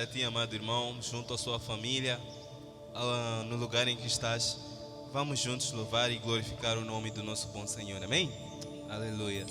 a ti, amado irmão, junto à sua família, no lugar em que estás. Vamos juntos louvar e glorificar o nome do nosso bom Senhor. Amém? Aleluia.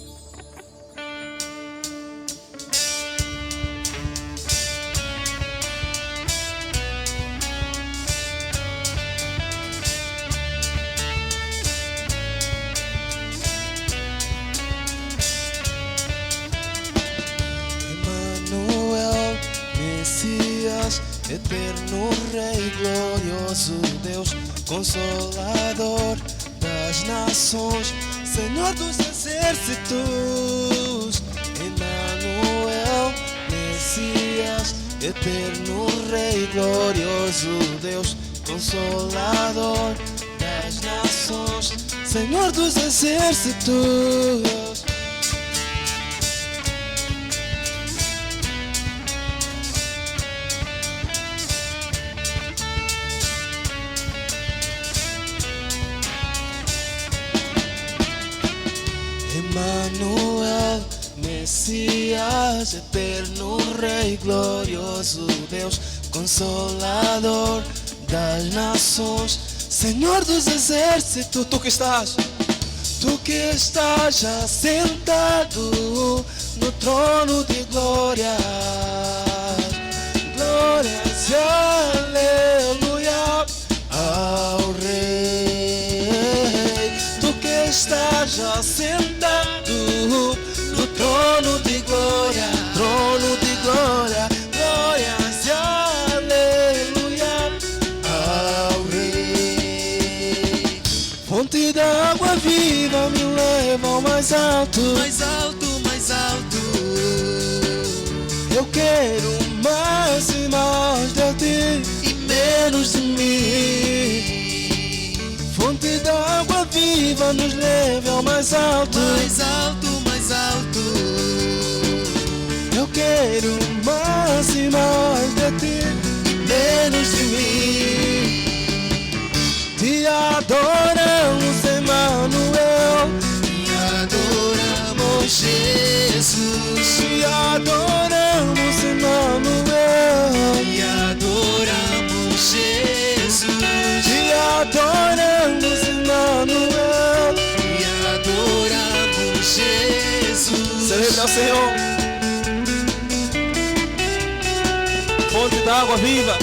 Emmanuel, Messias, eterno Rei, glorioso Deus, Consolador das nações, Senhor dos exércitos. Emmanuel, Messias, eterno Rei, glorioso Deus, Consolador das nações, Senhor dos exércitos. Emmanuel, Messias, eterno Rei, glorioso Deus, Consolador das nações, Senhor dos exércitos. Tu que estás assentado no trono de glória, glórias e aleluia ao Rei. Tu que estás assentado no trono de glória, glórias e aleluia ao Rei. Fonte da água viva me leva ao mais alto, mais alto, mais alto. Eu quero mais e mais de ti E menos de mim. Fonte da água viva nos leve ao mais alto, Mais alto, mais alto. Eu quero mais e mais de ti E menos de mim. Te adoramos, Emmanuel, E adoramos Jesus. te adoramos, Emmanuel, E adoramos Jesus. te adoramos, Emmanuel. E adoramos Jesus. Celebre ao Senhor. Fonte da água viva,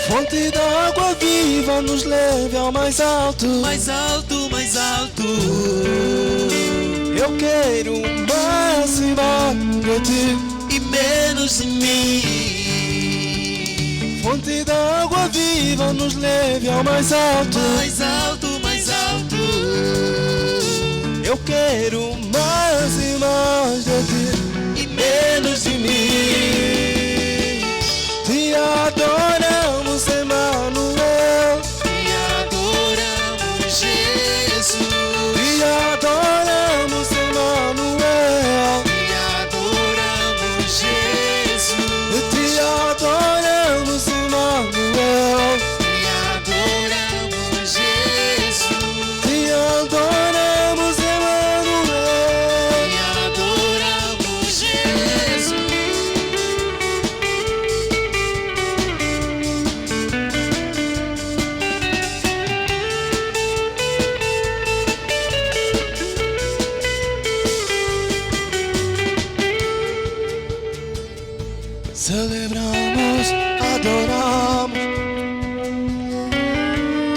fonte da água viva nos leve ao mais alto. Mais alto, mais alto. Eu quero mais e mais de ti. E menos de mim. Fonte da água viva nos leve ao mais alto. Mais alto, mais alto. Eu quero mais e mais de ti E menos de mim. Te adoramos, Emmanuel, E adoramos Jesus. te adoramos, Emmanuel, E adoramos Jesus. te adoramos, Emmanuel, E adoramos Jesus. te adoramos, Emmanuel. E adoramos Jesus. Celebramos, adoramos,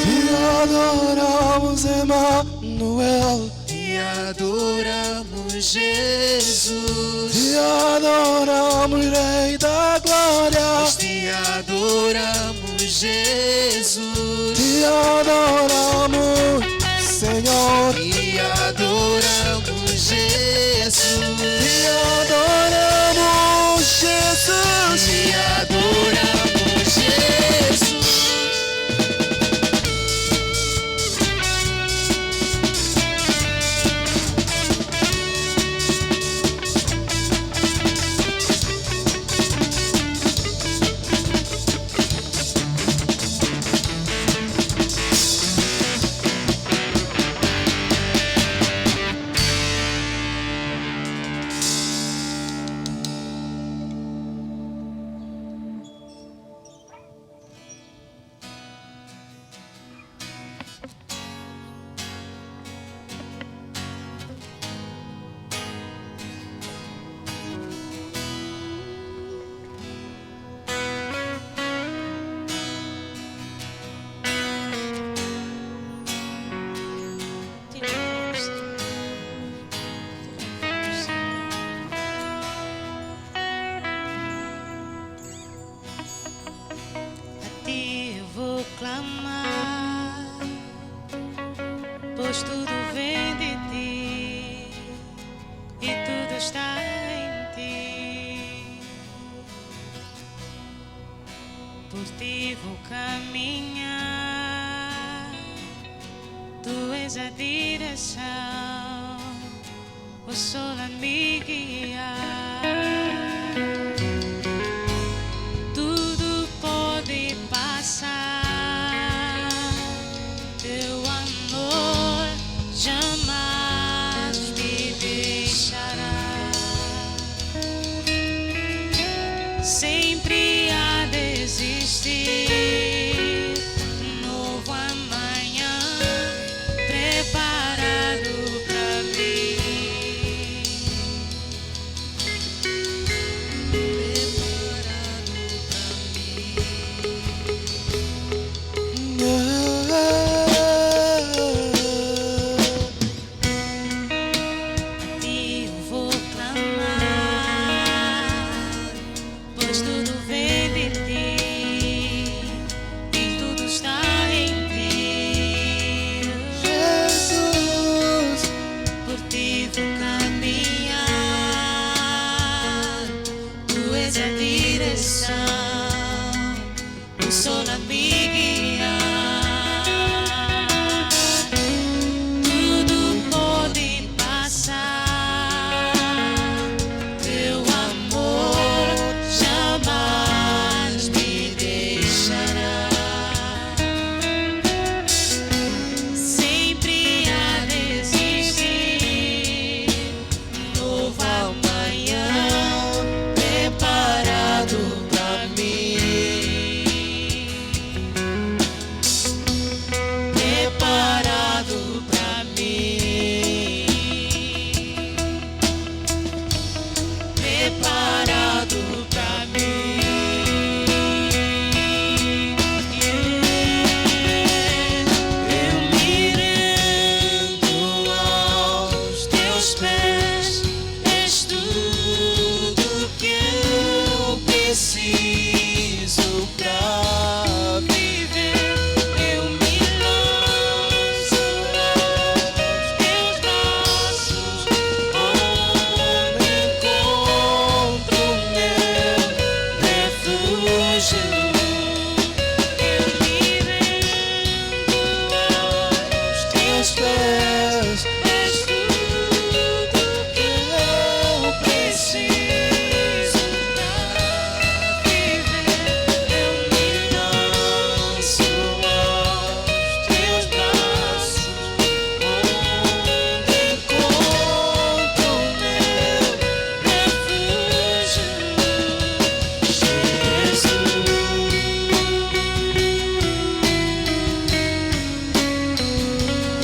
te adoramos, Emmanuel, E adoramos Jesus. te adoramos, Rei da glória, Te adoramos Jesus. te adoramos, Senhor, Te adoramos Jesus. te adoramos, Jesus, Te adoramos Jesus. está em ti. Por ti vou caminhar, tu és a direção, o sol a me guiar. Tudo pode passar, teu amor jamais me deixará. Sempre há de existir um novo amanhã preparado pra mim. Eu vou clamar, pois tudo vem de ti e tudo está em ti. Jesus, Por ti vou caminhar, tu és a direção, o sol a me guiar. Tudo pode passar, teu amor jamais me deixará. Sempre há de existir um novo amanhã preparado pra mim. Preparado pra mim. Preparado pra mim. Eu me rendo aos teus pés, és tudo que eu preciso pra viver. Eu me lanço aos teus braços, onde encontro meu refúgio. Eu me rendo aos teus pés, és tudo que eu preciso pra viver. Eu me lanço aos teus braços, onde encontro meu refúgio. Jesus,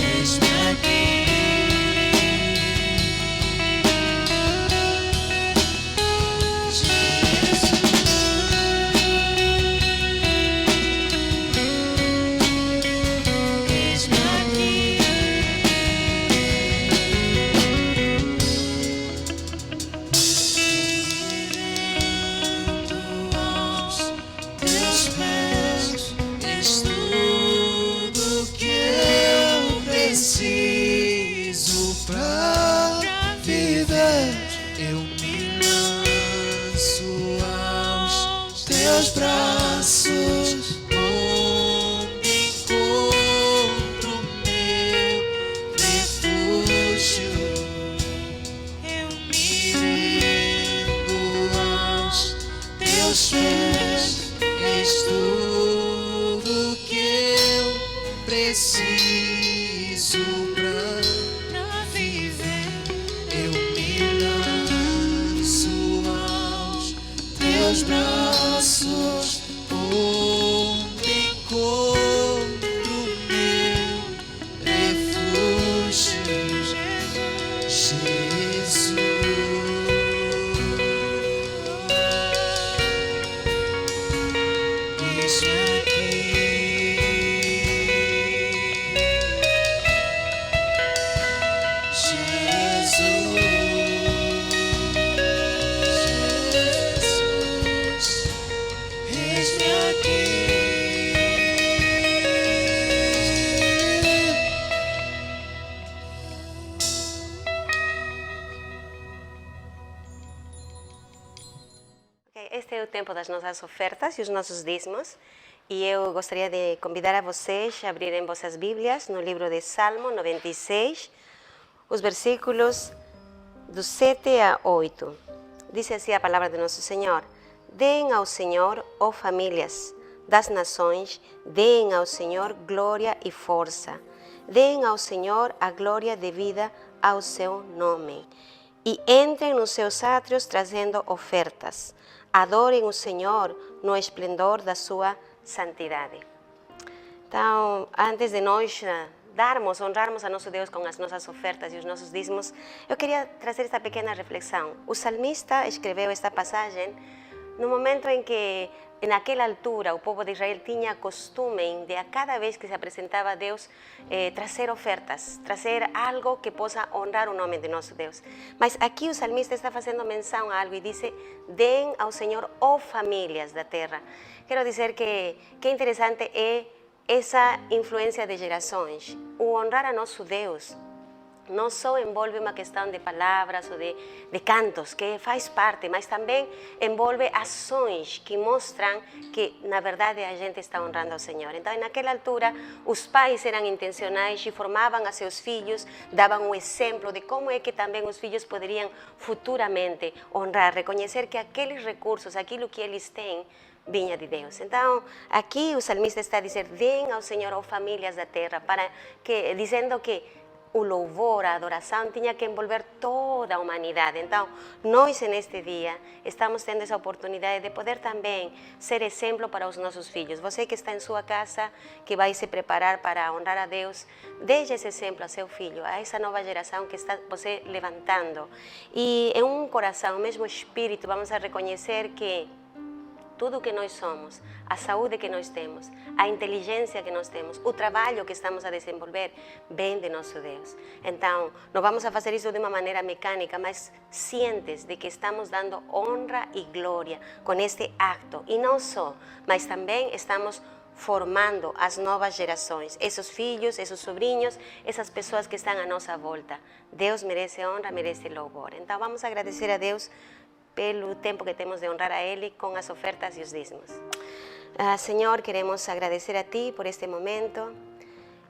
eis-me aqui. Eis-me aqui. Aos teus pés, és tudo que eu preciso pra viver. Eu me lanço aos teus braços, onde encontro meu refúgio. Eu me rendo aos teus pés, és tudo que eu preciso pra viver. Eu me lanço aos teus braços, onde encontro meu refúgio. Jesus, eis-me aqui. Jesus, eis-me aqui. Este é o tempo das nossas ofertas e os nossos dízimos. E eu gostaria de convidar a vocês a abrirem vossas Bíblias no livro de Salmo 96, os versículos do 7 a 8. Diz assim a palavra de nosso Senhor: Deem ao Senhor, ó famílias das nações, deem ao Senhor glória e força. Deem ao Senhor a glória devida ao seu nome. E entrem nos seus átrios trazendo ofertas. Adorem o Senhor no esplendor da sua santidade. Então, antes de nós honrarmos a nosso Deus com as nossas ofertas e os nossos dízimos, eu queria trazer esta pequena reflexão. O salmista escreveu esta passagem no momento em que, naquela altura, o povo de Israel tinha costume de, a cada vez que se apresentava a Deus, trazer ofertas, trazer algo que possa honrar o nome de nosso Deus. Mas aqui o salmista está fazendo menção a algo e diz: deem ao Senhor, ó famílias da terra. Quero dizer que interessante é essa influência de gerações. O honrar a nosso Deus não só envolve uma questão de palavras ou de cantos, que faz parte, mas também envolve ações que mostram que, na verdade, a gente está honrando ao Senhor. Então, naquela altura, os pais eram intencionais e formavam a seus filhos, davam um exemplo de como é que também os filhos poderiam futuramente honrar, reconhecer que aqueles recursos, aquilo que eles têm, vinha de Deus. Então, aqui o salmista está a dizer: deem ao Senhor, ó famílias da terra, dizendo que o louvor, a adoração tinha que envolver toda a humanidade. Então, nós neste dia estamos tendo essa oportunidade de poder também ser exemplo para os nossos filhos. Você que está em sua casa, que vai se preparar para honrar a Deus, deixe esse exemplo a seu filho, a essa nova geração que está você levantando. E em um coração, o mesmo espírito, vamos a reconhecer que tudo que nós somos, a saúde que nós temos, a inteligência que nós temos, o trabalho que estamos a desenvolver, vem de nosso Deus. Então, não vamos a fazer isso de uma maneira mecânica, mas cientes de que estamos dando honra e glória com este acto. E não só, mas também estamos formando as novas gerações, esses filhos, esses sobrinhos, essas pessoas que estão à nossa volta. Deus merece honra, merece louvor. Então, vamos agradecer a Deus pelo tempo que temos de honrar a Ele com as ofertas e os dízimos. Senhor, queremos agradecer a Ti por este momento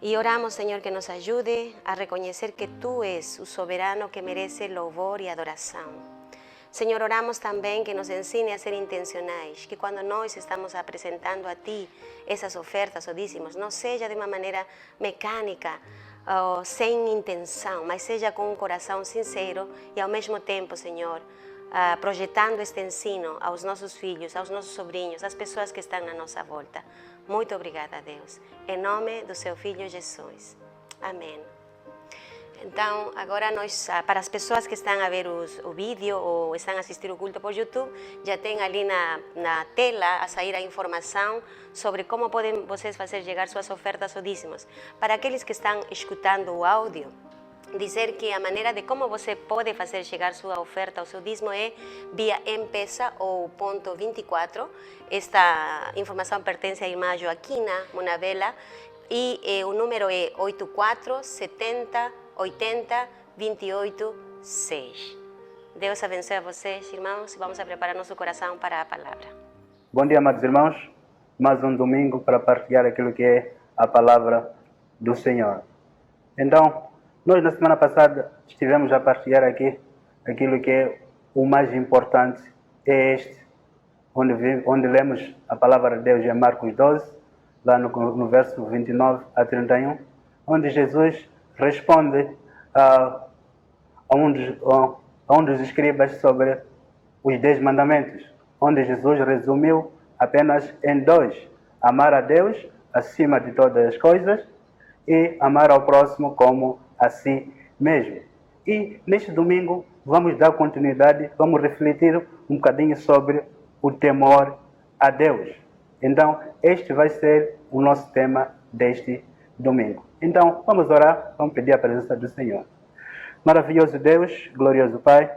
e oramos, Senhor, que nos ajude a reconhecer que Tu és o soberano que merece louvor e adoração. Senhor, oramos também que nos ensine a ser intencionais, que quando nós estamos apresentando a Ti essas ofertas ou dízimos, não seja de uma maneira mecânica, sem intenção, mas seja com um coração sincero e ao mesmo tempo, Senhor, projetando este ensino aos nossos filhos, aos nossos sobrinhos, às pessoas que estão na nossa volta. Muito obrigada, Deus. Em nome do Seu Filho Jesus. Amém. Então, agora para as pessoas que estão a ver o vídeo ou estão a assistir o culto por YouTube, já tem ali na tela a sair a informação sobre como podem vocês fazer chegar suas ofertas ou dízimos. Para aqueles que estão escutando o áudio, dizer que a maneira de como você pode fazer chegar sua oferta ou seu dízimo é via M-Pesa ou ponto 24. Esta informação pertence à irmã Joaquina Monavela e o número é 84 70 80 28 6. Deus abençoe a vocês, irmãos. Vamos a preparar nosso coração para a palavra. Bom dia, amados irmãos. Mais um domingo para partilhar aquilo que é a palavra do Senhor. Então, nós, na semana passada, estivemos a partilhar aqui aquilo que é o mais importante, é este, onde lemos a palavra de Deus em Marcos 12, lá no verso 29 a 31, onde Jesus responde a um dos escribas sobre os 10 mandamentos, onde Jesus resumiu apenas em 2: amar a Deus acima de todas as coisas e amar ao próximo como a si mesmo. E neste domingo vamos dar continuidade, vamos refletir um bocadinho sobre o temor a Deus. Então, este vai ser o nosso tema deste domingo. Então, vamos orar, vamos pedir a presença do Senhor. Maravilhoso Deus, glorioso Pai,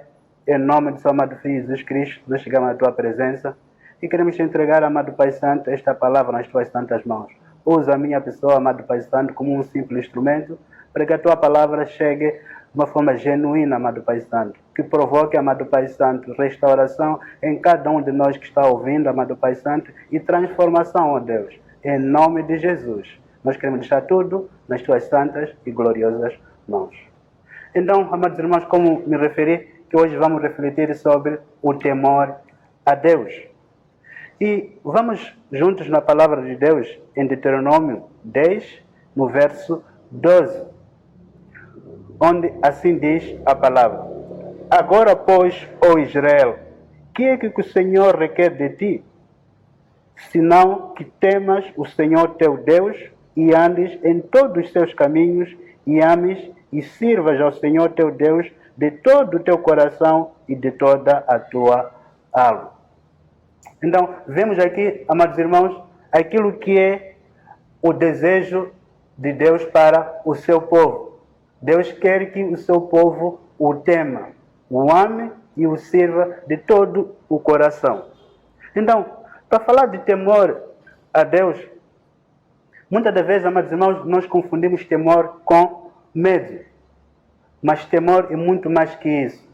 em nome do seu amado Filho Jesus Cristo, nós chegamos à Tua presença e queremos te entregar, amado Pai Santo, esta palavra nas Tuas santas mãos. Usa a minha pessoa, amado Pai Santo, como um simples instrumento, para que a Tua palavra chegue de uma forma genuína, amado Pai Santo. que provoque, amado Pai Santo, restauração em cada um de nós que está ouvindo, amado Pai Santo, e transformação, ó Deus, em nome de Jesus. Nós queremos deixar tudo nas tuas santas e gloriosas mãos. Então, amados irmãos, como me referi, que hoje vamos refletir sobre o temor a Deus. E vamos juntos na palavra de Deus, em Deuteronômio 10, no verso 12, onde assim diz a palavra: Agora, pois, ó Israel, que é que o Senhor requer de ti? Senão que temas o Senhor teu Deus e andes em todos os seus caminhos e ames e sirvas ao Senhor teu Deus de todo o teu coração e de toda a tua alma. Então, vemos aqui, amados irmãos, aquilo que é o desejo de Deus para o seu povo. Deus quer que o seu povo o tema, o ame e o sirva de todo o coração. Então, para falar de temor a Deus, muitas das vezes, amados irmãos, nós confundimos temor com medo. Mas temor é muito mais que isso.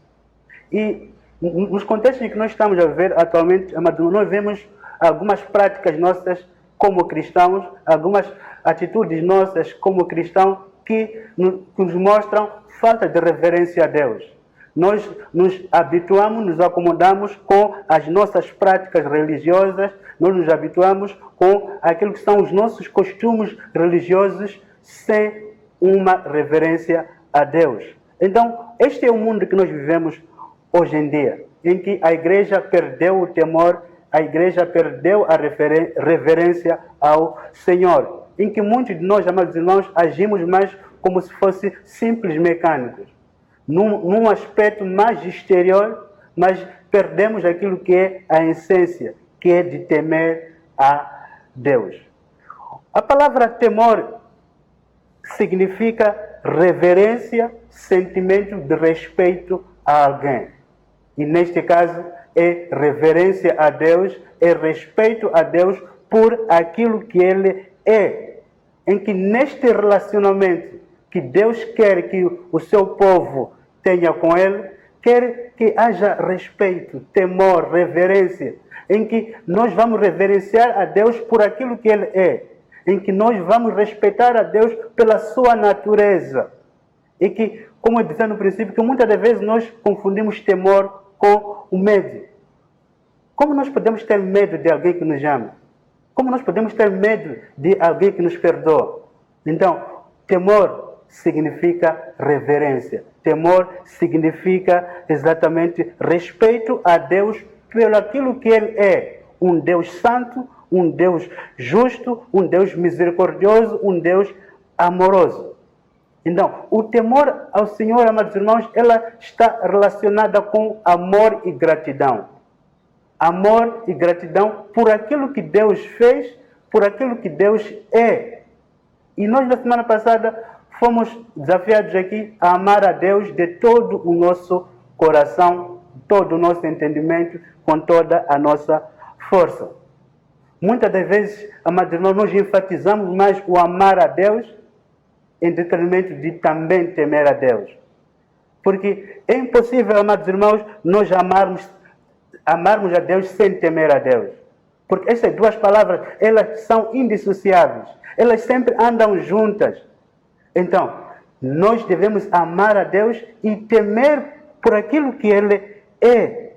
E nos contextos em que nós estamos a viver atualmente, amados irmãos, nós vemos algumas práticas nossas como cristãos, algumas atitudes nossas como cristãos que nos mostram falta de reverência a Deus. Nós nos habituamos, nos acomodamos com as nossas práticas religiosas, nós nos habituamos com aquilo que são os nossos costumes religiosos sem uma reverência a Deus. Então, este é o mundo que nós vivemos hoje em dia, em que a igreja perdeu o temor, a igreja perdeu a reverência ao Senhor, em que muitos de nós, amados irmãos, agimos mais como se fossem simples mecânicos, num aspecto mais exterior, mas perdemos aquilo que é a essência, que é de temer a Deus. A palavra temor significa reverência, sentimento de respeito a alguém. E neste caso é reverência a Deus, é respeito a Deus por aquilo que Ele é. Em que neste relacionamento que Deus quer que o seu povo tenha com Ele, quer que haja respeito, temor, reverência, em que nós vamos reverenciar a Deus por aquilo que Ele é, em que nós vamos respeitar a Deus pela sua natureza. E que, como eu disse no princípio, que muitas das vezes nós confundimos temor com o medo. Como nós podemos ter medo de alguém que nos ama? Como nós podemos ter medo de alguém que nos perdoa? Então, temor significa reverência. Temor significa exatamente respeito a Deus pelo aquilo que Ele é. Um Deus santo, um Deus justo, um Deus misericordioso, um Deus amoroso. Então, o temor ao Senhor, amados irmãos, ela está relacionada com amor e gratidão. Amor e gratidão por aquilo que Deus fez, por aquilo que Deus é. E nós, na semana passada, fomos desafiados aqui a amar a Deus de todo o nosso coração, todo o nosso entendimento, com toda a nossa força. Muitas das vezes, amados irmãos, nós enfatizamos mais o amar a Deus em detrimento de também temer a Deus. Porque é impossível, amados irmãos, nós amarmos a Deus sem temer a Deus. Porque essas duas palavras, elas são indissociáveis. Elas sempre andam juntas. Então, nós devemos amar a Deus e temer por aquilo que Ele é.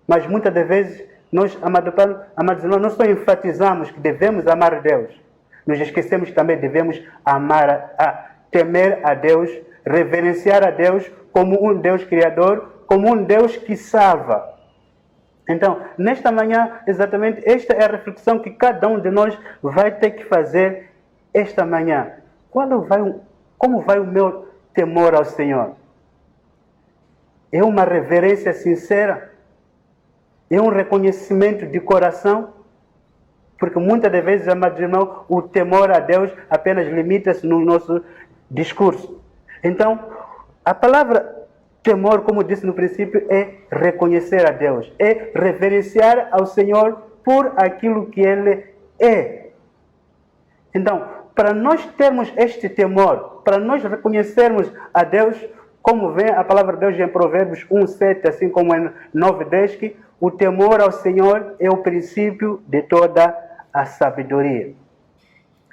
Mas muitas das vezes, nós, amados irmãos, não só enfatizamos que devemos amar a Deus, nos esquecemos também, devemos temer a Deus, reverenciar a Deus como um Deus criador, como um Deus que salva. Então, nesta manhã, exatamente, esta é a reflexão que cada um de nós vai ter que fazer esta manhã. Como vai o meu temor ao Senhor? É uma reverência sincera? É um reconhecimento de coração? Porque muitas das vezes, amados irmãos, o temor a Deus apenas limita-se no nosso discurso. Então, a palavra temor, como disse no princípio, é reconhecer a Deus, é reverenciar ao Senhor por aquilo que Ele é. Então, para nós termos este temor, para nós reconhecermos a Deus Como vem a palavra de Deus em Provérbios 1:7, assim como em 9:10, que o temor ao Senhor é o princípio de toda a sabedoria.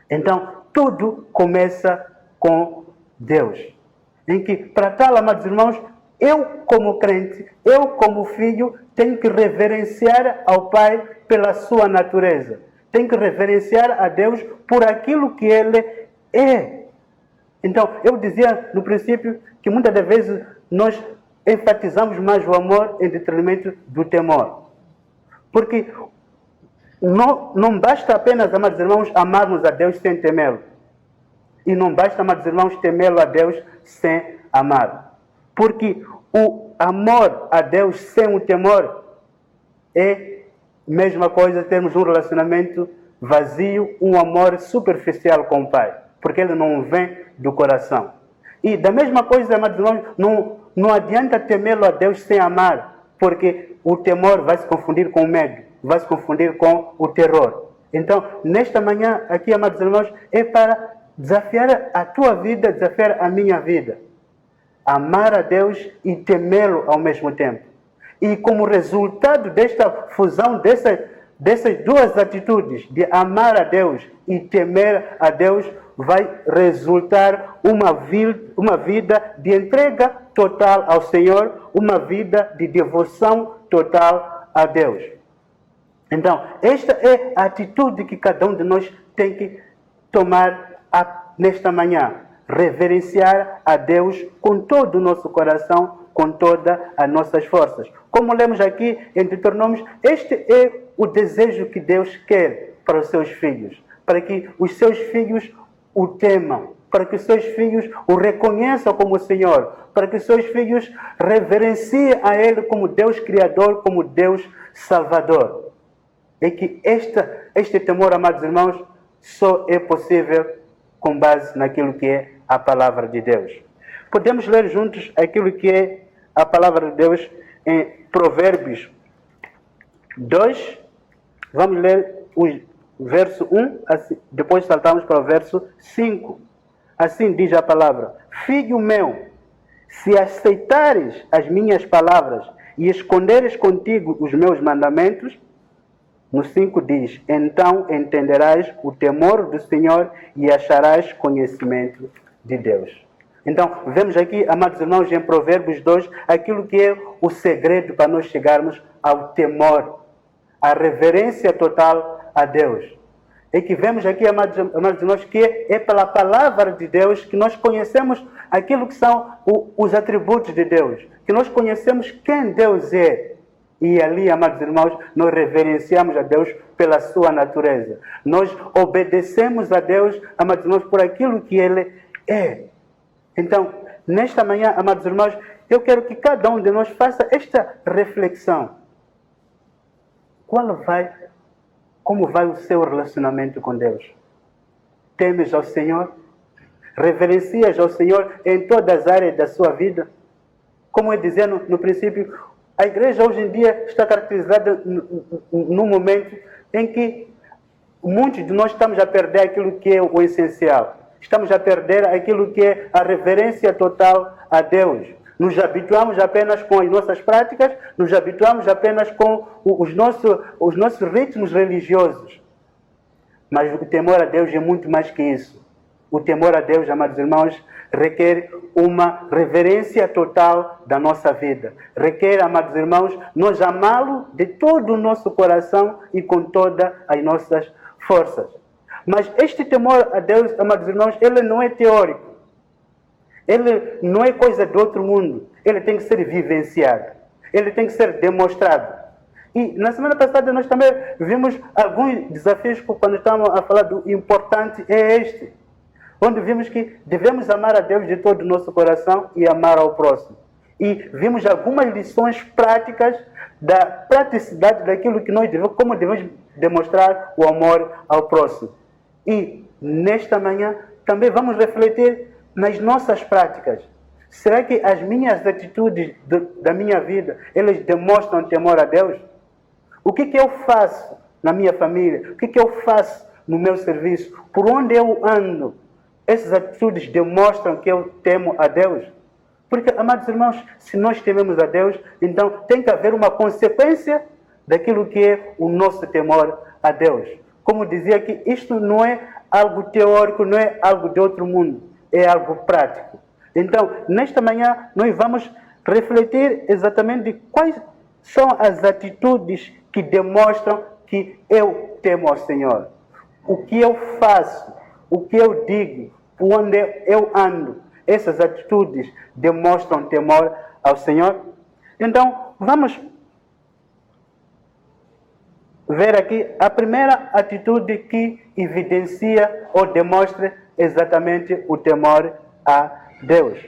Então, tudo começa com Deus. Em que, para tal, amados irmãos, eu como crente, eu como filho, tenho que reverenciar ao Pai pela sua natureza. Tenho que reverenciar a Deus por aquilo que Ele é. Então, eu dizia no princípio que muitas das vezes nós enfatizamos mais o amor em detrimento do temor. Porque não basta apenas, amados irmãos, amarmos a Deus sem temê-lo. E não basta, amados irmãos, temê-lo a Deus sem amá-lo. Porque o amor a Deus sem o temor é a mesma coisa, termos um relacionamento vazio, um amor superficial com o Pai. Porque ele não vem do coração. E da mesma coisa, amados irmãos, não adianta temê-lo a Deus sem amar. Porque o temor vai se confundir com o medo, vai se confundir com o terror. Então, nesta manhã aqui, amados irmãos, é para desafiar a tua vida, desafiar a minha vida. Amar a Deus e temê-lo ao mesmo tempo. E como resultado desta fusão dessas duas atitudes, de amar a Deus e temer a Deus, vai resultar uma vida de entrega total ao Senhor, uma vida de devoção total a Deus. Então, esta é a atitude que cada um de nós tem que tomar nesta manhã. Reverenciar a Deus com todo o nosso coração, com todas as nossas forças. Como lemos aqui em Deuteronômios, este é o desejo que Deus quer para os seus filhos. Para que os seus filhos o temam. Para que os seus filhos o reconheçam como Senhor. Para que os seus filhos reverenciem a Ele como Deus Criador, como Deus Salvador. É que este temor, amados irmãos, só é possível com base naquilo que é a palavra de Deus. Podemos ler juntos aquilo que é a palavra de Deus em Provérbios 2. Vamos ler o verso 1, assim, depois saltamos para o verso 5. Assim diz a palavra: Filho meu, se aceitares as minhas palavras e esconderes contigo os meus mandamentos, no 5 diz: então entenderás o temor do Senhor e acharás conhecimento de Deus. Então, vemos aqui, amados irmãos, em Provérbios 2, aquilo que é o segredo para nós chegarmos ao temor, à reverência total a Deus. É que vemos aqui, amados irmãos, que é pela palavra de Deus que nós conhecemos aquilo que são os atributos de Deus, que nós conhecemos quem Deus é. E ali, amados irmãos, nós reverenciamos a Deus pela sua natureza. Nós obedecemos a Deus, amados irmãos, por aquilo que Ele é. Então, nesta manhã, amados irmãos, eu quero que cada um de nós faça esta reflexão. Como vai o seu relacionamento com Deus? Temes ao Senhor? Reverencias ao Senhor em todas as áreas da sua vida? Como eu dizia no princípio, a igreja hoje em dia está caracterizada num momento em que muitos de nós estamos a perder aquilo que é o essencial. Estamos a perder aquilo que é a reverência total a Deus. Nos habituamos apenas com as nossas práticas, nos habituamos apenas com os nossos ritmos religiosos. Mas o temor a Deus é muito mais que isso. O temor a Deus, amados irmãos, requer uma reverência total da nossa vida. Requer, amados irmãos, nós amá-lo de todo o nosso coração e com todas as nossas forças. Mas este temor a Deus, amados irmãos, ele não é teórico. Ele não é coisa de outro mundo. Ele tem que ser vivenciado. Ele tem que ser demonstrado. E na semana passada nós também vimos alguns desafios quando estávamos a falar do importante é este. Onde vimos que devemos amar a Deus de todo o nosso coração e amar ao próximo. E vimos algumas lições práticas da praticidade daquilo que nós devemos, como devemos demonstrar o amor ao próximo. E nesta manhã também vamos refletir nas nossas práticas. Será que as minhas atitudes da minha vida, elas demonstram temor a Deus? O que eu faço na minha família? O que eu faço no meu serviço? Por onde eu ando? Essas atitudes demonstram que eu temo a Deus? Porque, amados irmãos, se nós tememos a Deus, então tem que haver uma consequência daquilo que é o nosso temor a Deus. Como dizia aqui, isto não é algo teórico, não é algo de outro mundo, é algo prático. Então, nesta manhã, nós vamos refletir exatamente de quais são as atitudes que demonstram que eu temo ao Senhor. O que eu faço, o que eu digo, por onde eu ando, essas atitudes demonstram temor ao Senhor. Então, vamos ver aqui a primeira atitude que evidencia ou demonstra exatamente o temor a Deus.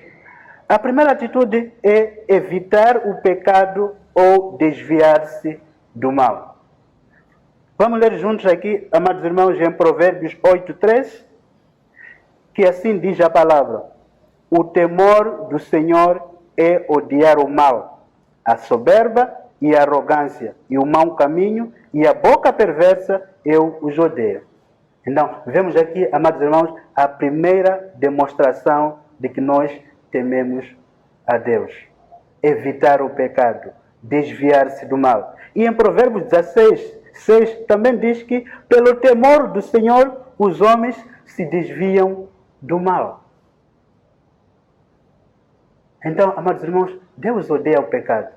A primeira atitude é evitar o pecado ou desviar-se do mal. Vamos ler juntos aqui, amados irmãos, em Provérbios 8:3, que assim diz a palavra: o temor do Senhor é odiar o mal, a soberba e a arrogância, e o mau caminho, e a boca perversa eu os odeio. Então, vemos aqui, amados irmãos, a primeira demonstração de que nós tememos a Deus. Evitar o pecado, desviar-se do mal. E em Provérbios 16:6 também diz que pelo temor do Senhor os homens se desviam do mal. Então, amados irmãos, Deus odeia o pecado.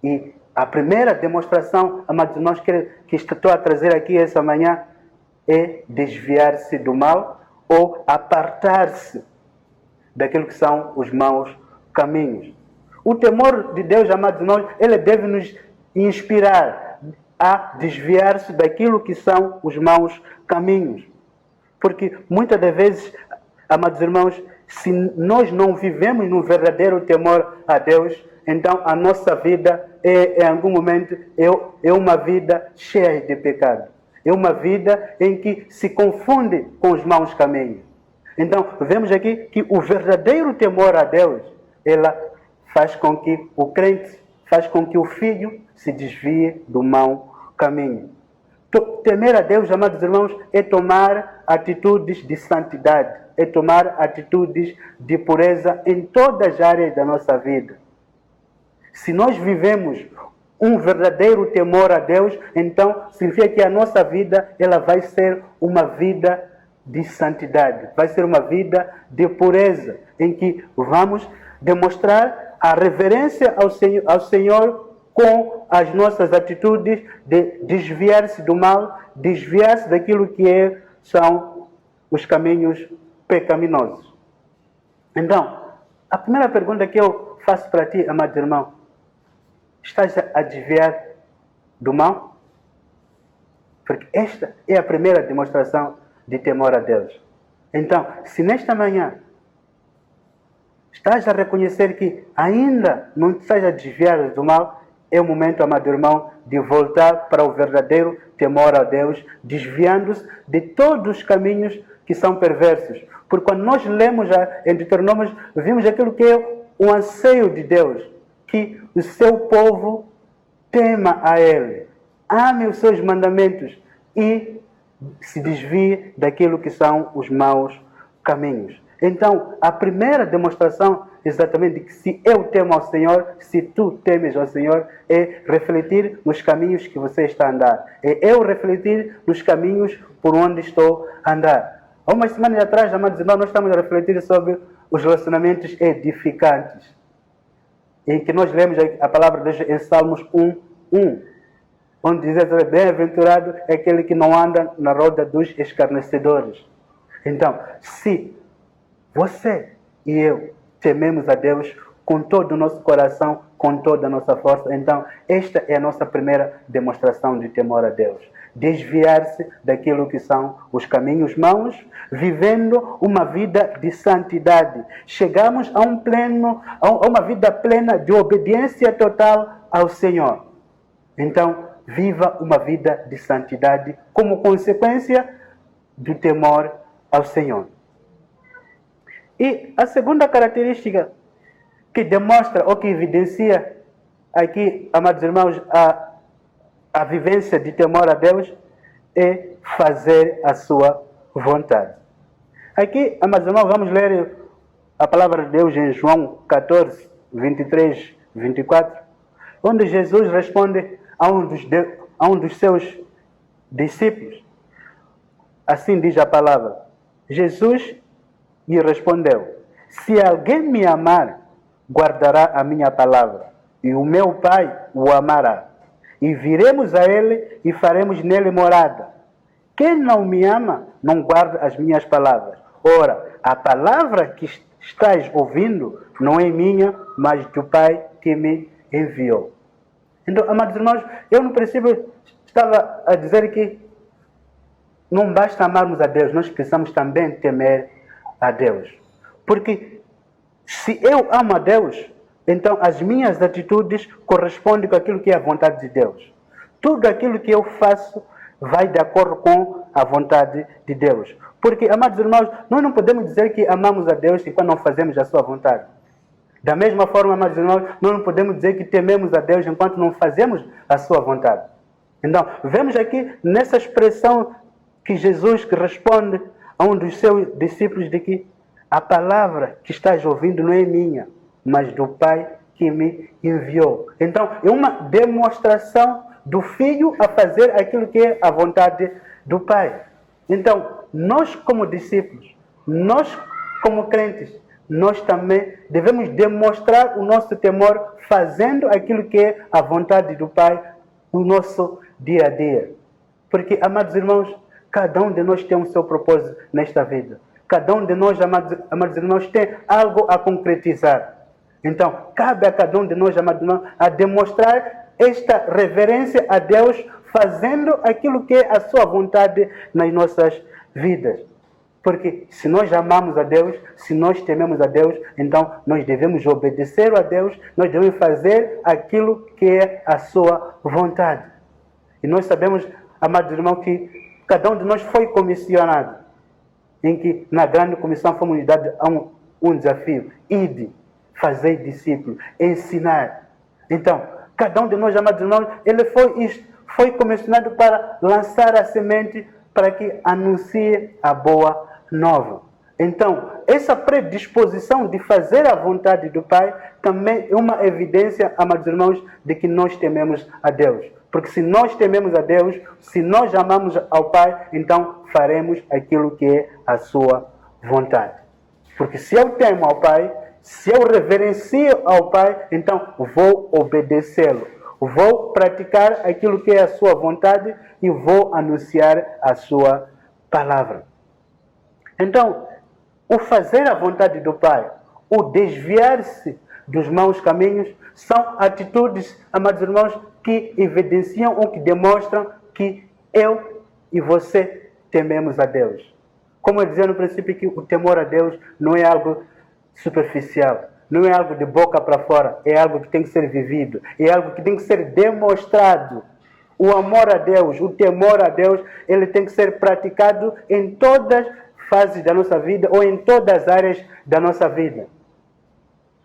E a primeira demonstração, amados irmãos, que estou a trazer aqui essa manhã é desviar-se do mal ou apartar-se daquilo que são os maus caminhos. O temor de Deus, amados irmãos, ele deve nos inspirar a desviar-se daquilo que são os maus caminhos. Porque muitas das vezes, amados irmãos, se nós não vivemos no verdadeiro temor a Deus, então a nossa vida em algum momento é uma vida cheia de pecado. É uma vida em que se confunde com os maus caminhos. Então, vemos aqui que o verdadeiro temor a Deus, ela faz com que o crente, faz com que o filho se desvie do mau caminho. Temer a Deus, amados irmãos, é tomar atitudes de santidade, é tomar atitudes de pureza em todas as áreas da nossa vida. Se nós vivemos um verdadeiro temor a Deus, então significa que a nossa vida ela vai ser uma vida de santidade, vai ser uma vida de pureza, em que vamos demonstrar a reverência ao Senhor com as nossas atitudes de desviar-se do mal, desviar-se daquilo que são os caminhos pecaminosos. Então, a primeira pergunta que eu faço para ti, amado irmão: estás a desviar do mal? Porque esta é a primeira demonstração de temor a Deus. Então, se nesta manhã estás a reconhecer que ainda não estás a desviar do mal, é o momento, amado irmão, de voltar para o verdadeiro temor a Deus, desviando-se de todos os caminhos que são perversos. Porque quando nós lemos em Deuteronômio, vimos aquilo que é o anseio de Deus, que o seu povo tema a Ele, ame os seus mandamentos e se desvie daquilo que são os maus caminhos. Então, a primeira demonstração exatamente de que se eu temo ao Senhor, se tu temes ao Senhor, é refletir nos caminhos que você está a andar. É eu refletir nos caminhos por onde estou a andar. Há umas semanas atrás, amados irmãos, nós estamos a refletir sobre os relacionamentos edificantes, em que nós lemos a palavra de Deus em Salmos 1:1, onde diz: bem-aventurado é aquele que não anda na roda dos escarnecedores. Então, se você e eu tememos a Deus com todo o nosso coração, com toda a nossa força, então esta é a nossa primeira demonstração de temor a Deus. Desviar-se daquilo que são os caminhos maus, vivendo uma vida de santidade. Chegamos a uma vida plena de obediência total ao Senhor. Então, viva uma vida de santidade como consequência do temor ao Senhor. E a segunda característica que demonstra ou que evidencia aqui, amados irmãos, a vivência de temor a Deus é fazer a sua vontade. Aqui, amados irmãos, vamos ler a palavra de Deus em João 14, 23, 24, onde Jesus responde a um dos seus discípulos. Assim diz a palavra. Jesus lhe respondeu: se alguém me amar, guardará a minha palavra, e o meu Pai o amará. E viremos a ele e faremos nele morada. Quem não me ama, não guarda as minhas palavras. Ora, a palavra que estás ouvindo não é minha, mas do Pai que me enviou. Então, amados irmãos, eu no princípio estava a dizer que não basta amarmos a Deus, nós precisamos também temer a Deus. Porque se eu amo a Deus, então as minhas atitudes correspondem com aquilo que é a vontade de Deus. Tudo aquilo que eu faço vai de acordo com a vontade de Deus. Porque, amados irmãos, nós não podemos dizer que amamos a Deus enquanto não fazemos a sua vontade. Da mesma forma, amados irmãos, nós não podemos dizer que tememos a Deus enquanto não fazemos a sua vontade. Então, vemos aqui nessa expressão que Jesus responde a um dos seus discípulos de que a palavra que estás ouvindo não é minha, mas do Pai que me enviou. Então, é uma demonstração do Filho a fazer aquilo que é a vontade do Pai. Então, nós como discípulos, nós como crentes, nós também devemos demonstrar o nosso temor fazendo aquilo que é a vontade do Pai no nosso dia a dia. Porque, amados irmãos, cada um de nós tem o seu propósito nesta vida. Cada um de nós, amados irmãos, tem algo a concretizar. Então, cabe a cada um de nós, amados irmãos, a demonstrar esta reverência a Deus, fazendo aquilo que é a sua vontade nas nossas vidas. Porque se nós amamos a Deus, se nós tememos a Deus, então nós devemos obedecer a Deus, nós devemos fazer aquilo que é a sua vontade. E nós sabemos, amados irmãos, que cada um de nós foi comissionado, em que na grande comissão fomos dados a um desafio: ide, fazer discípulos, ensinar. Então, cada um de nós, amados irmãos, ele foi comissionado para lançar a semente para que anuncie a boa nova. Então, essa predisposição de fazer a vontade do Pai também é uma evidência, amados irmãos, de que nós tememos a Deus. Porque se nós tememos a Deus, se nós amamos ao Pai, então faremos aquilo que é a sua vontade. Porque se eu temo ao Pai, se eu reverencio ao Pai, então vou obedecê-lo. Vou praticar aquilo que é a sua vontade e vou anunciar a sua palavra. Então, o fazer a vontade do Pai, o desviar-se dos maus caminhos, são atitudes, amados irmãos, que evidenciam ou que demonstram que eu e você tememos a Deus. Como eu dizia no princípio, que o temor a Deus não é algo superficial, não é algo de boca para fora, é algo que tem que ser vivido, é algo que tem que ser demonstrado. O amor a Deus, o temor a Deus, ele tem que ser praticado em todas as fases da nossa vida ou em todas as áreas da nossa vida.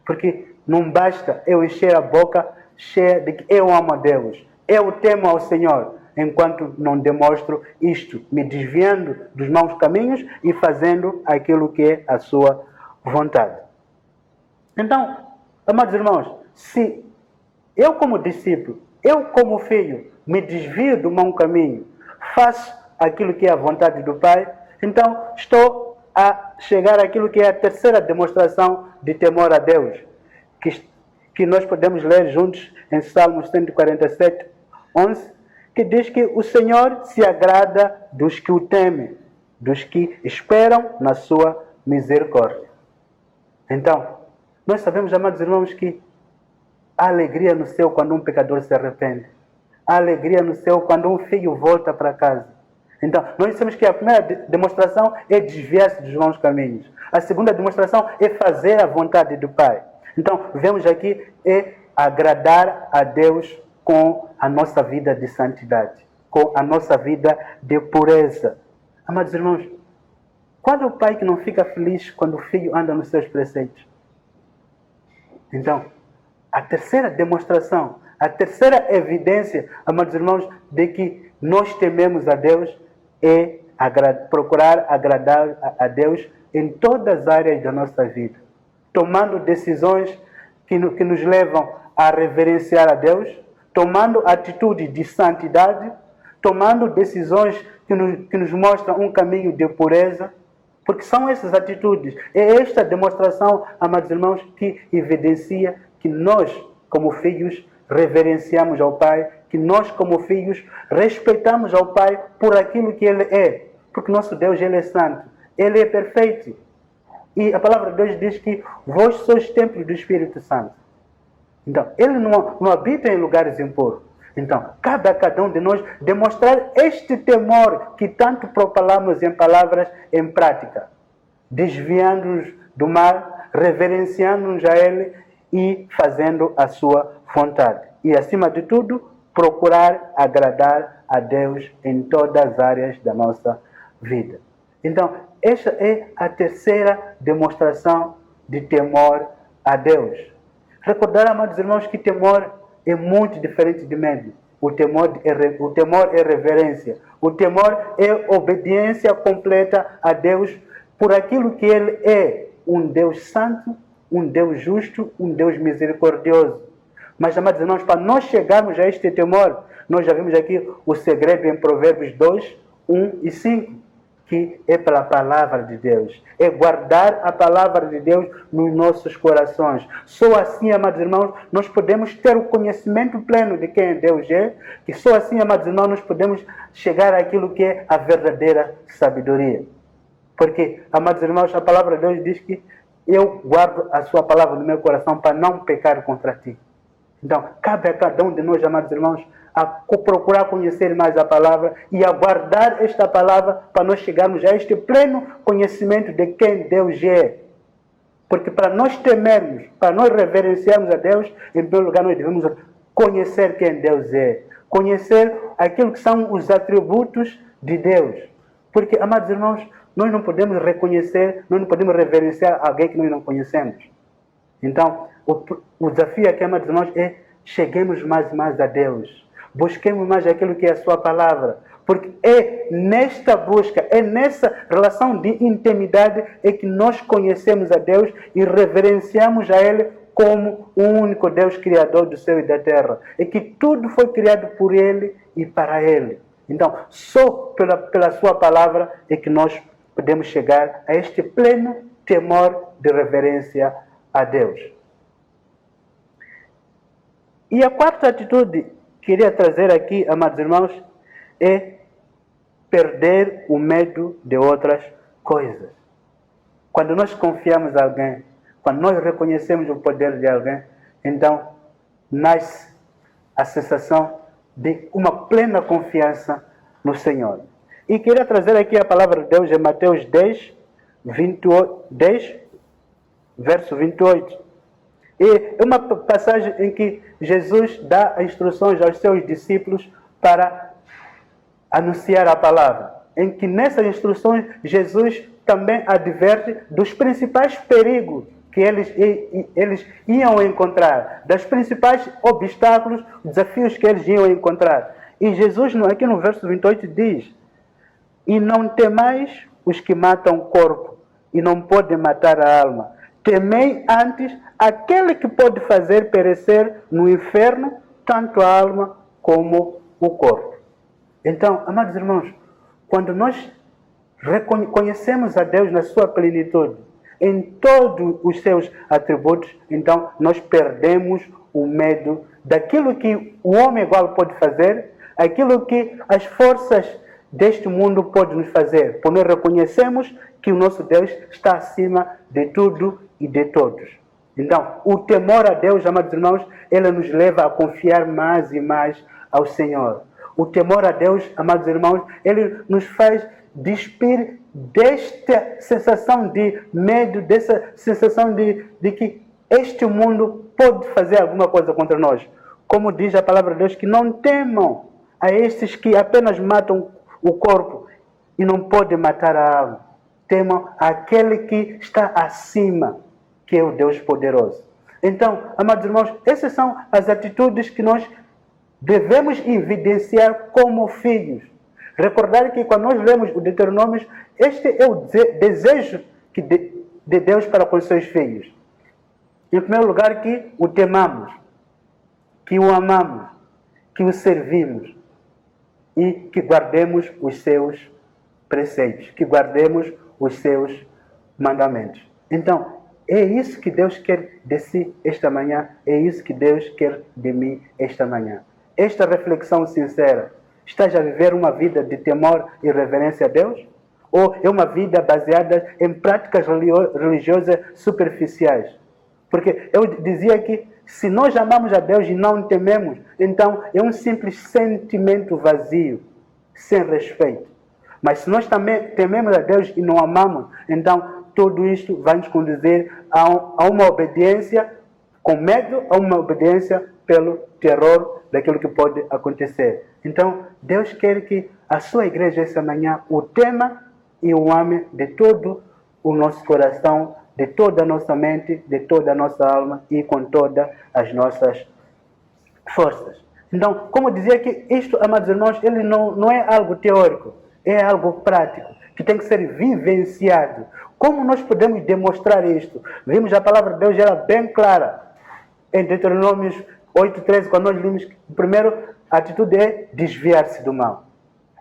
Porque não basta eu encher a boca cheia de que eu amo a Deus, eu temo ao Senhor, enquanto não demonstro isto, me desviando dos maus caminhos e fazendo aquilo que é a sua vontade. Então, amados irmãos, se eu como discípulo, eu como filho, me desvio do mau caminho, faço aquilo que é a vontade do Pai, então estou a chegar àquilo que é a terceira demonstração de temor a Deus, que nós podemos ler juntos em Salmos 147, 11, que diz que o Senhor se agrada dos que o temem, dos que esperam na sua misericórdia. Então, nós sabemos, amados irmãos, que há alegria no céu quando um pecador se arrepende. Há alegria no céu quando um filho volta para casa. Então, nós sabemos que a primeira demonstração é desviar-se dos maus caminhos. A segunda demonstração é fazer a vontade do Pai. Então, vemos aqui é agradar a Deus com a nossa vida de santidade, com a nossa vida de pureza. Amados irmãos, qual é o pai que não fica feliz quando o filho anda nos seus preceitos? Então, a terceira demonstração, a terceira evidência, amados irmãos, de que nós tememos a Deus é procurar agradar a Deus em todas as áreas da nossa vida. tomando decisões que nos levam a reverenciar a Deus, tomando atitude de santidade, tomando decisões que nos mostram um caminho de pureza, porque são essas atitudes, é esta demonstração, amados irmãos, que evidencia que nós, como filhos, reverenciamos ao Pai, que nós, como filhos, respeitamos ao Pai por aquilo que Ele é, porque nosso Deus, Ele é santo, Ele é perfeito. E a palavra de Deus diz que vós sois templo do Espírito Santo. Então, Ele não habita em lugares impuros. Então, cabe a cada um de nós demonstrar este temor que tanto propalamos em palavras, em prática, desviando-nos do mal, reverenciando-nos a Ele e fazendo a sua vontade. E, acima de tudo, procurar agradar a Deus em todas as áreas da nossa vida. Então, esta é a terceira demonstração de temor a Deus. Recordar, amados irmãos, que temor é muito diferente de medo. O temor é reverência. O temor é obediência completa a Deus por aquilo que Ele é. Um Deus santo, um Deus justo, um Deus misericordioso. Mas, amados irmãos, para nós chegarmos a este temor, nós já vimos aqui o segredo em Provérbios 2, 1 e 5. Que é pela palavra de Deus. É guardar a palavra de Deus nos nossos corações. Só assim, amados irmãos, nós podemos ter o conhecimento pleno de quem Deus é, que só assim, amados irmãos, nós podemos chegar àquilo que é a verdadeira sabedoria. Porque, amados irmãos, a palavra de Deus diz que eu guardo a sua palavra no meu coração para não pecar contra ti. Então, cabe a cada um de nós, amados irmãos, a procurar conhecer mais a palavra e a guardar esta palavra para nós chegarmos a este pleno conhecimento de quem Deus é. Porque para nós temermos, para nós reverenciarmos a Deus, em primeiro lugar nós devemos conhecer quem Deus é. Conhecer aquilo que são os atributos de Deus. Porque, amados irmãos, nós não reverenciar alguém que nós não conhecemos. Então, o desafio aqui, amados irmãos, é cheguemos mais a Deus. Busquemos mais aquilo que é a sua palavra. Porque é nesta busca, é nessa relação de intimidade é que nós conhecemos a Deus e reverenciamos a Ele como o único Deus criador do céu e da terra. É que tudo foi criado por Ele e para Ele. Então, só pela sua palavra é que nós podemos chegar a este pleno temor de reverência a Deus. E a quarta atitude que queria trazer aqui, amados irmãos, é perder o medo de outras coisas. Quando nós confiamos em alguém, quando nós reconhecemos o poder de alguém, então nasce a sensação de uma plena confiança no Senhor. E queria trazer aqui a palavra de Deus em Mateus 10, verso 28. E é uma passagem em que Jesus dá instruções aos seus discípulos para anunciar a palavra. Em que nessas instruções Jesus também adverte dos principais perigos que eles iam encontrar, dos principais obstáculos, desafios que eles iam encontrar. E Jesus, aqui no verso 28, diz: e não temais os que matam o corpo e não podem matar a alma. Temei antes aquele que pode fazer perecer no inferno tanto a alma como o corpo. Então, amados irmãos, quando nós reconhecemos a Deus na sua plenitude, em todos os seus atributos, então nós perdemos o medo daquilo que o homem igual pode fazer, aquilo que as forças deste mundo podem nos fazer, porque nós reconhecemos que o nosso Deus está acima de tudo e de todos. Então, o temor a Deus, amados irmãos, ele nos leva a confiar mais e mais ao Senhor. O temor a Deus, amados irmãos, ele nos faz despir desta sensação de medo, dessa sensação de que este mundo pode fazer alguma coisa contra nós. Como diz a palavra de Deus, que não temam a estes que apenas matam o corpo e não podem matar a alma. Temam aquele que está acima, que é o Deus poderoso. Então, amados irmãos, essas são as atitudes que nós devemos evidenciar como filhos. Recordar que quando nós lemos o Deuteronômio, este é o desejo de Deus para com os seus filhos. Em primeiro lugar, que o temamos, que o amamos, que o servimos e que guardemos os seus preceitos, que guardemos os seus mandamentos. Então, é isso que Deus quer de si esta manhã, é isso que Deus quer de mim esta manhã. Esta reflexão sincera, estás a viver uma vida de temor e reverência a Deus? Ou é uma vida baseada em práticas religiosas superficiais? Porque eu dizia que se nós amamos a Deus e não tememos, então é um simples sentimento vazio, sem respeito. Mas se nós também tememos a Deus e não amamos, então tudo isto vai nos conduzir a uma obediência com medo, a uma obediência pelo terror daquilo que pode acontecer. Então, Deus quer que a sua igreja essa manhã o tema e o ame de todo o nosso coração, de toda a nossa mente, de toda a nossa alma e com todas as nossas forças. Então, como dizia que isto, amados irmãos, ele não é algo teórico, é algo prático, que tem que ser vivenciado. Como nós podemos demonstrar isto? Vimos a palavra de Deus, era bem clara. Em Deuteronômio 8:13, quando nós vimos que, primeiro, a atitude é desviar-se do mal,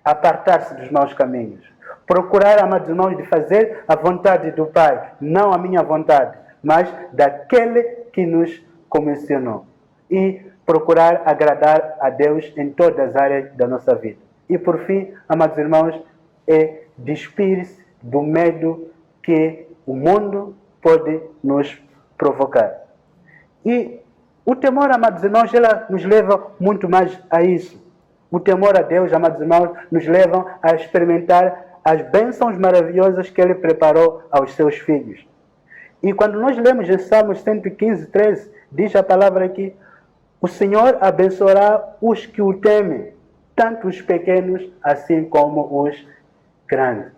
apartar-se dos maus caminhos. Procurar, amados irmãos, de fazer a vontade do Pai, não a minha vontade, mas daquele que nos comissionou. E procurar agradar a Deus em todas as áreas da nossa vida. E por fim, amados irmãos, é despir-se do medo que o mundo pode nos provocar. E o temor, amados irmãos, ela nos leva muito mais a isso. O temor a Deus, amados irmãos, nos leva a experimentar as bênçãos maravilhosas que Ele preparou aos seus filhos. E quando nós lemos em Salmos 115:13, diz a palavra aqui: o Senhor abençoará os que o temem, tanto os pequenos assim como os grandes.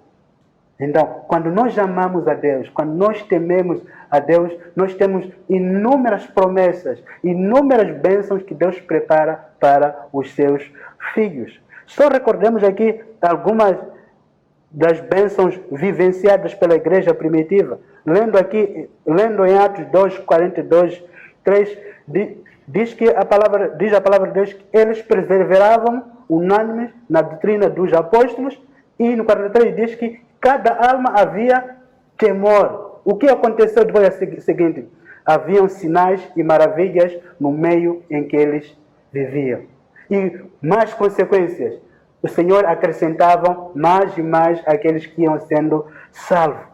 Então, quando nós amamos a Deus, quando nós tememos a Deus, nós temos inúmeras promessas, inúmeras bênçãos que Deus prepara para os seus filhos. Só recordemos aqui algumas das bênçãos vivenciadas pela igreja primitiva. Lendo em Atos 2:42-3, diz a palavra de Deus que eles perseveravam unânimes na doutrina dos apóstolos, e no 43 diz que cada alma havia temor. O que aconteceu depois é seguinte: haviam sinais e maravilhas no meio em que eles viviam. E mais consequências. O Senhor acrescentava mais e mais aqueles que iam sendo salvos.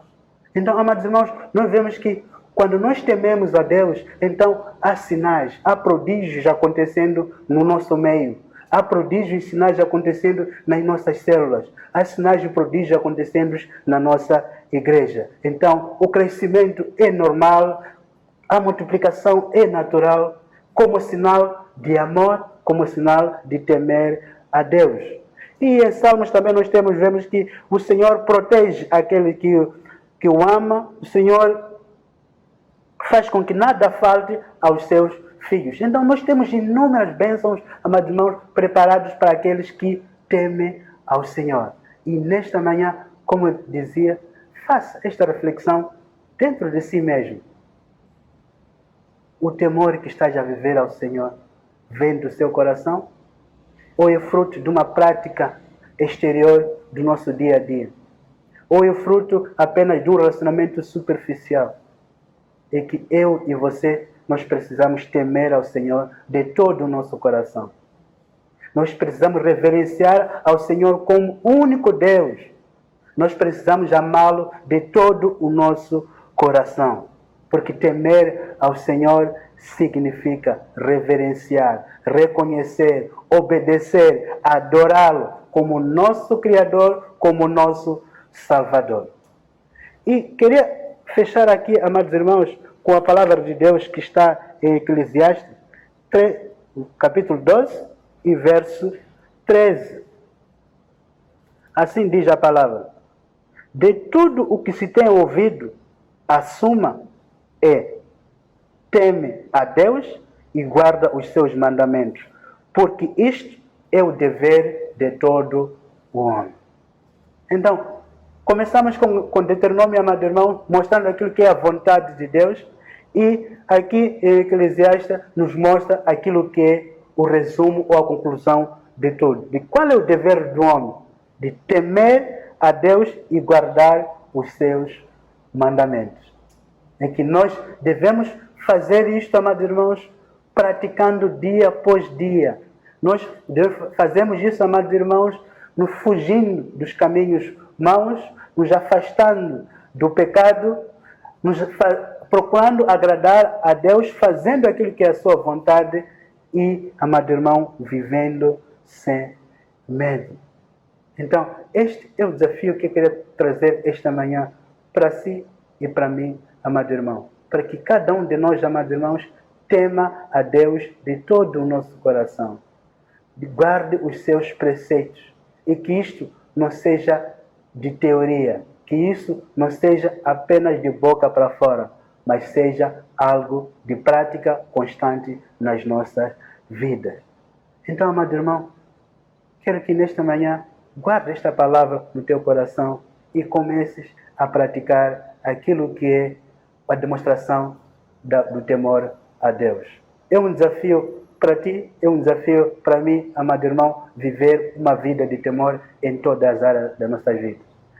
Então, amados irmãos, nós vemos que quando nós tememos a Deus, então há sinais, há prodígios acontecendo no nosso meio. Há prodígios e sinais acontecendo nas nossas células. Há sinais e prodígios acontecendo na nossa igreja. Então, o crescimento é normal, a multiplicação é natural, como sinal de amor, como sinal de temer a Deus. E em Salmos também nós vemos que o Senhor protege aquele que o ama, o Senhor faz com que nada falte aos seus filhos. Então nós temos inúmeras bênçãos, amados irmãos, preparados para aqueles que temem ao Senhor. E nesta manhã, como eu dizia, faça esta reflexão dentro de si mesmo. O temor que estás a viver ao Senhor vem do seu coração? Ou é fruto de uma prática exterior do nosso dia a dia? Ou é fruto apenas de um relacionamento superficial? É que eu e você, nós precisamos temer ao Senhor de todo o nosso coração. Nós precisamos reverenciar ao Senhor como único Deus. Nós precisamos amá-lo de todo o nosso coração. Porque temer ao Senhor significa reverenciar, reconhecer, obedecer, adorá-lo como nosso Criador, como nosso Salvador. E queria fechar aqui, amados irmãos, com a palavra de Deus que está em Eclesiastes, capítulo 12 e verso 13. Assim diz a palavra: de tudo o que se tem ouvido, a suma é: teme a Deus e guarda os seus mandamentos, porque isto é o dever de todo o homem. Então, começamos com Deuteronômio, amado irmão, mostrando aquilo que é a vontade de Deus. E aqui em Eclesiastes nos mostra aquilo que é o resumo ou a conclusão de tudo. De qual é o dever do homem? De temer a Deus e guardar os seus mandamentos. É que nós devemos fazer isto, amados irmãos, praticando dia após dia. Nós fazemos isso, amados irmãos, nos fugindo dos caminhos maus, nos afastando do pecado, nos procurando agradar a Deus, fazendo aquilo que é a sua vontade e, amado irmão, vivendo sem medo. Então, este é o desafio que eu queria trazer esta manhã para si e para mim, amado irmão. Para que cada um de nós, amados irmãos, tema a Deus de todo o nosso coração. Guarde os seus preceitos. E que isto não seja de teoria. Que isso não seja apenas de boca para fora. Mas seja algo de prática constante nas nossas vidas. Então, amado irmão, quero que nesta manhã guarde esta palavra no teu coração e comeces a praticar aquilo que é a demonstração do temor a Deus. É um desafio para ti, é um desafio para mim, amado irmão, viver uma vida de temor em todas as áreas da nossa vida.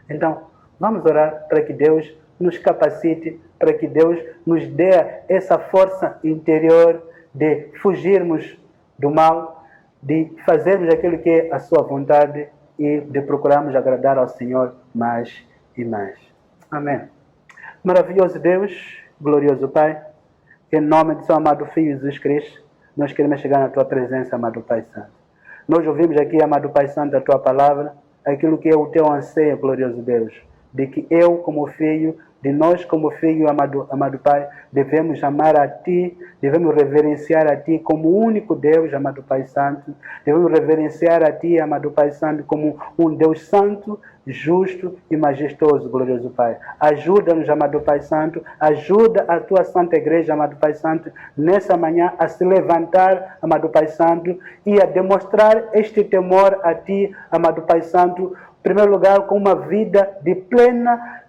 Então, vamos orar para que Deus nos capacite, para que Deus nos dê essa força interior de fugirmos do mal, de fazermos aquilo que é a sua vontade e de procurarmos agradar ao Senhor mais e mais. Amém. Maravilhoso Deus, glorioso Pai, em nome do seu amado Filho Jesus Cristo, nós queremos chegar na tua presença, amado Pai Santo. Nós ouvimos aqui, amado Pai Santo, a tua palavra, aquilo que é o teu anseio, glorioso Deus, de que eu, como filho, de nós como filho, amado Pai, devemos amar a Ti, devemos reverenciar a Ti como o único Deus, amado Pai Santo. Devemos reverenciar a Ti, amado Pai Santo, como um Deus santo, justo e majestoso, glorioso Pai. Ajuda-nos, amado Pai Santo, ajuda a Tua Santa Igreja, amado Pai Santo, nessa manhã a se levantar, amado Pai Santo, e a demonstrar este temor a Ti, amado Pai Santo, em primeiro lugar, com uma vida de plena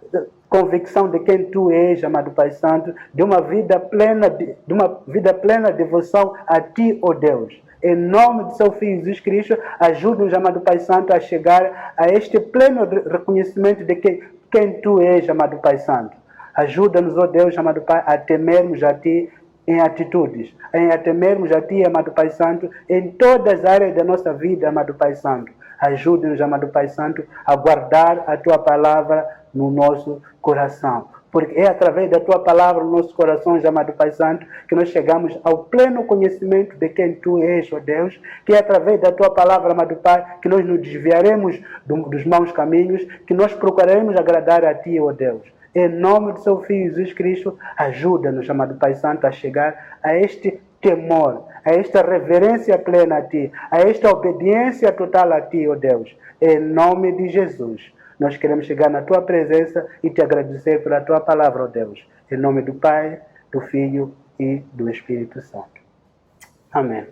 convicção de quem Tu és, amado Pai Santo, de uma vida plena devoção a Ti, ó Deus. Em nome do Seu Filho Jesus Cristo, ajuda-nos, amado Pai Santo, a chegar a este pleno reconhecimento de quem Tu és, amado Pai Santo. Ajuda-nos, ó Deus, amado Pai, a temermos a Ti em atitudes, a temermos a Ti, amado Pai Santo, em todas as áreas da nossa vida, amado Pai Santo. Ajuda-nos, amado Pai Santo, a guardar a Tua palavra no nosso coração. Porque é através da Tua palavra no nosso coração, amado Pai Santo, que nós chegamos ao pleno conhecimento de quem Tu és, ó Deus. Que é através da Tua palavra, amado Pai, que nós nos desviaremos dos maus caminhos, que nós procuraremos agradar a Ti, ó Deus. Em nome do Seu Filho Jesus Cristo, ajuda-nos, amado Pai Santo, a chegar a este temor, a esta reverência plena a Ti, a esta obediência total a Ti, ó Deus. Em nome de Jesus, nós queremos chegar na Tua presença e Te agradecer pela Tua palavra, ó Deus. Em nome do Pai, do Filho e do Espírito Santo. Amém.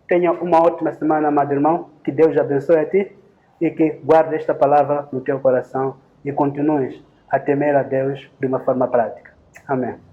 Tenha uma ótima semana, amado irmão. Que Deus abençoe a ti e que guarde esta palavra no teu coração e continues a temer a Deus de uma forma prática. Amém.